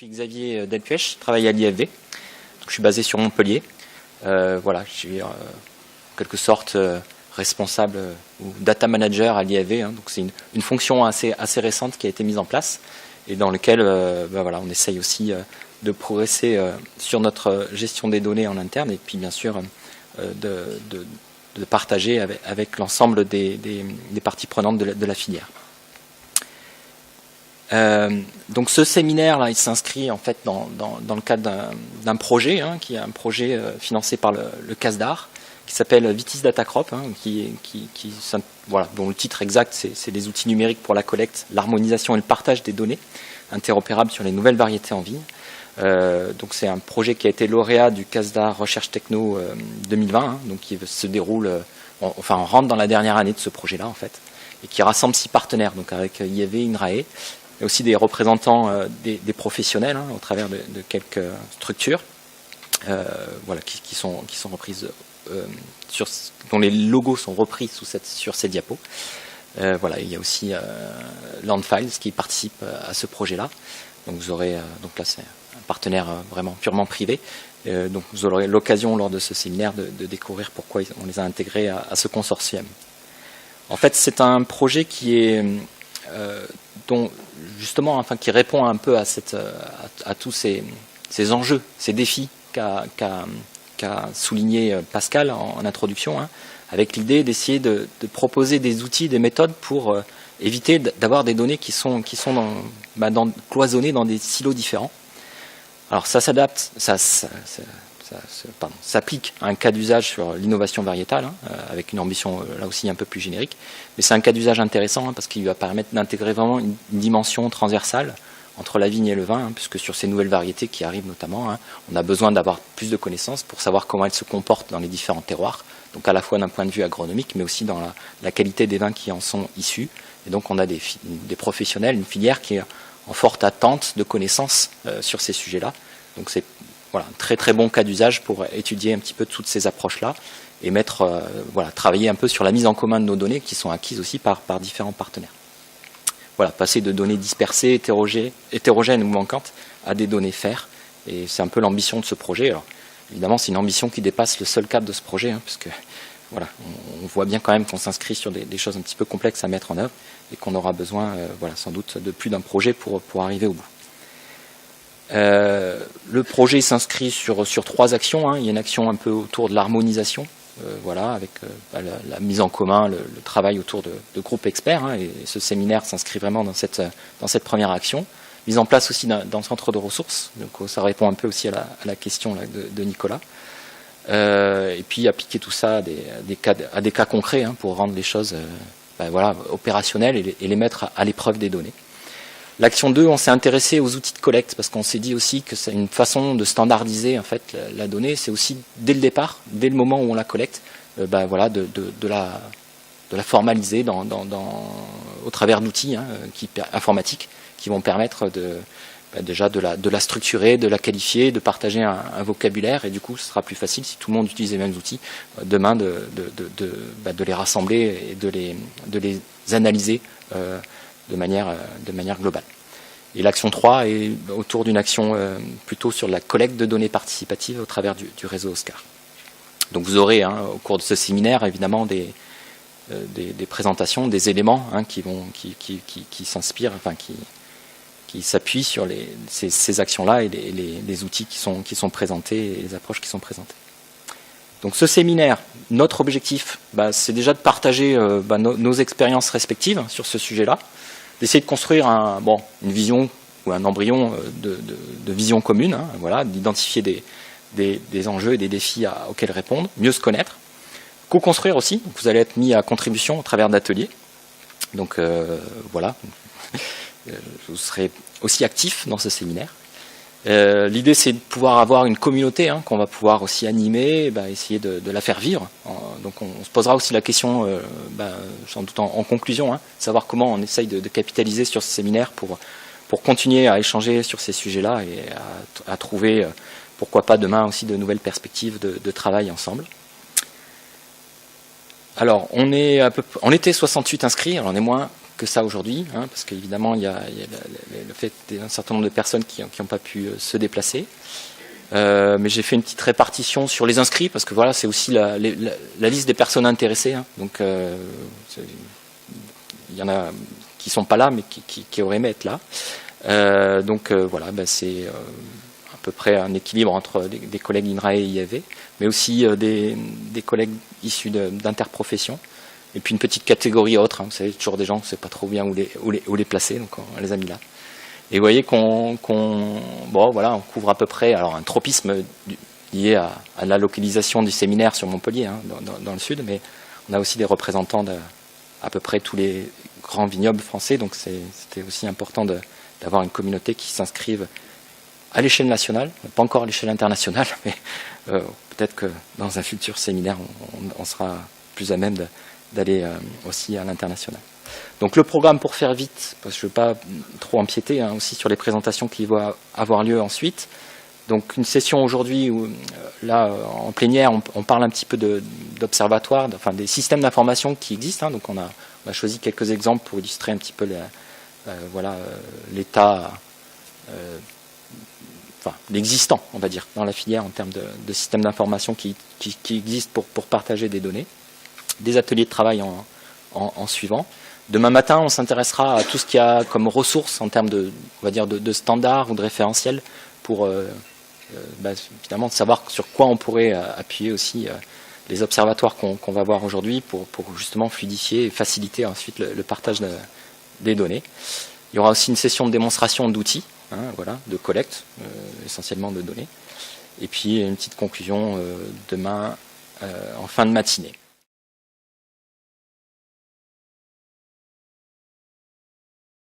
suis Xavier Delpuech, je travaille à l'IFV. Je suis basé sur Montpellier. Voilà, je suis en quelque sorte responsable ou data manager à l'IFV. Donc c'est une fonction assez récente qui a été mise en place et dans laquelle voilà, on essaye aussi de progresser sur notre gestion des données en interne et puis bien sûr de partager avec l'ensemble des parties prenantes de la filière. Donc ce séminaire là, il s'inscrit en fait dans le cadre d'un projet, qui est un projet financé par le CASDAR, qui s'appelle Vitis Data Crop, voilà, dont le titre exact c'est les outils numériques pour la collecte, l'harmonisation et le partage des données interopérables sur les nouvelles variétés en vigne. Donc c'est un projet qui a été lauréat du CASDAR Recherche Techno 2020, donc qui se déroule, enfin on rentre dans la dernière année de ce projet-là en fait, et qui rassemble 6 partenaires, donc avec IFV, INRAE, et aussi des représentants des professionnels au travers de quelques structures, voilà, qui sont reprises, dont les logos sont repris sur ces diapos. Voilà, il y a aussi Landfiles qui participe à ce projet-là. Donc vous aurez, donc là c'est un partenaire vraiment purement privé. Donc vous aurez l'occasion lors de ce séminaire de découvrir pourquoi on les a intégrés à ce consortium. En fait, c'est un projet qui est dont justement, enfin, qui répond un peu à tous ces enjeux, ces défis qu'a souligné Pascal en introduction, avec l'idée d'essayer de proposer des outils, des méthodes pour éviter d'avoir des données qui sont cloisonnées dans des silos différents. Alors ça s'adapte, ça s'applique à un cas d'usage sur l'innovation variétale, avec une ambition là aussi un peu plus générique, mais c'est un cas d'usage intéressant parce qu'il va permettre d'intégrer vraiment une dimension transversale entre la vigne et le vin, puisque sur ces nouvelles variétés qui arrivent notamment, on a besoin d'avoir plus de connaissances pour savoir comment elles se comportent dans les différents terroirs, donc à la fois d'un point de vue agronomique, mais aussi dans la qualité des vins qui en sont issus. Et donc on a des professionnels, une filière qui est en forte attente de connaissances sur ces sujets-là. Donc c'est voilà, un très très bon cas d'usage pour étudier un petit peu toutes ces approches-là et voilà, travailler un peu sur la mise en commun de nos données qui sont acquises aussi par différents partenaires. Voilà, passer de données dispersées, hétérogènes ou manquantes à des données FAIR. Et c'est un peu l'ambition de ce projet. Alors, évidemment, c'est une ambition qui dépasse le seul cadre de ce projet, puisque voilà, on voit bien quand même qu'on s'inscrit sur des choses un petit peu complexes à mettre en œuvre et qu'on aura besoin, voilà, sans doute, de plus d'un projet pour arriver au bout. Le projet s'inscrit sur 3 actions. Il y a une action un peu autour de l'harmonisation, voilà, avec la mise en commun, le travail autour de groupes experts, et ce séminaire s'inscrit vraiment dans cette première action. Mise en place aussi d'un centre de ressources, donc ça répond un peu aussi à la question là, de Nicolas. Et puis appliquer tout ça à des cas concrets, pour rendre les choses voilà, opérationnelles et les mettre à l'épreuve des données. L'action 2, on s'est intéressé aux outils de collecte parce qu'on s'est dit aussi que c'est une façon de standardiser en fait la donnée. C'est aussi dès le départ, dès le moment où on la collecte, voilà, de la formaliser au travers d'outils informatiques qui vont permettre déjà de la structurer, de la qualifier, de partager un vocabulaire, et du coup ce sera plus facile si tout le monde utilise les mêmes outils demain de les rassembler et de les analyser de manière globale. Et l'action 3 est autour d'une action plutôt sur la collecte de données participatives au travers du réseau OSCAR. Donc vous aurez au cours de ce séminaire évidemment des présentations, des éléments qui s'inspirent, enfin qui s'appuient sur ces actions-là et les outils qui sont présentés et les approches qui sont présentées. Donc ce séminaire, notre objectif, c'est déjà de partager nos expériences respectives sur ce sujet-là, d'essayer de construire une vision ou un embryon de vision commune, voilà, d'identifier des enjeux et des défis auxquels répondre, mieux se connaître, co-construire aussi. Donc vous allez être mis à contribution au travers d'ateliers. Donc voilà, vous serez aussi actif dans ce séminaire. L'idée, c'est de pouvoir avoir une communauté qu'on va pouvoir aussi animer, essayer de la faire vivre. Donc on se posera aussi la question, sans doute en conclusion, savoir comment on essaye de capitaliser sur ce séminaire pour continuer à échanger sur ces sujets-là et à trouver, pourquoi pas demain aussi, de nouvelles perspectives de travail ensemble. Alors, on était 68 inscrits, alors on est moins que ça aujourd'hui, hein, parce qu'évidemment il y a le fait d'un certain nombre de personnes qui n'ont pas pu se déplacer. Mais j'ai fait une petite répartition sur les inscrits, parce que voilà, c'est aussi la liste des personnes intéressées. Hein, donc il y en a qui sont pas là, mais qui auraient aimé être là. Voilà, c'est à peu près un équilibre entre des collègues INRAE et IAV, mais aussi des collègues issus d'interprofessions. Et puis une petite catégorie autre, hein, vous savez, toujours des gens, on ne sait pas trop bien où les placer, donc on les a mis là. Et vous voyez qu'on couvre à peu près alors un tropisme lié à la localisation du séminaire sur Montpellier, hein, dans le sud, mais on a aussi des représentants à peu près tous les grands vignobles français, donc c'était aussi important d'avoir une communauté qui s'inscrive à l'échelle nationale, pas encore à l'échelle internationale, mais peut-être que dans un futur séminaire, on sera plus à même d'aller aussi à l'international. Donc le programme, pour faire vite, parce que je ne veux pas trop empiéter hein, aussi sur les présentations qui vont avoir lieu ensuite. Donc une session aujourd'hui où là en plénière on parle un petit peu d'observatoires, enfin des systèmes d'information qui existent. Hein, donc on a choisi quelques exemples pour illustrer un petit peu l'état, l'existant, on va dire, dans la filière en termes de systèmes d'information qui existent pour partager des données. Des ateliers de travail en suivant. Demain matin, on s'intéressera à tout ce qu'il y a comme ressources en termes de standards ou de référentiels pour finalement savoir sur quoi on pourrait appuyer aussi les observatoires qu'on va voir aujourd'hui pour justement fluidifier et faciliter ensuite le partage des données. Il y aura aussi une session de démonstration d'outils, hein, de collecte essentiellement de données. Et puis une petite conclusion demain en fin de matinée.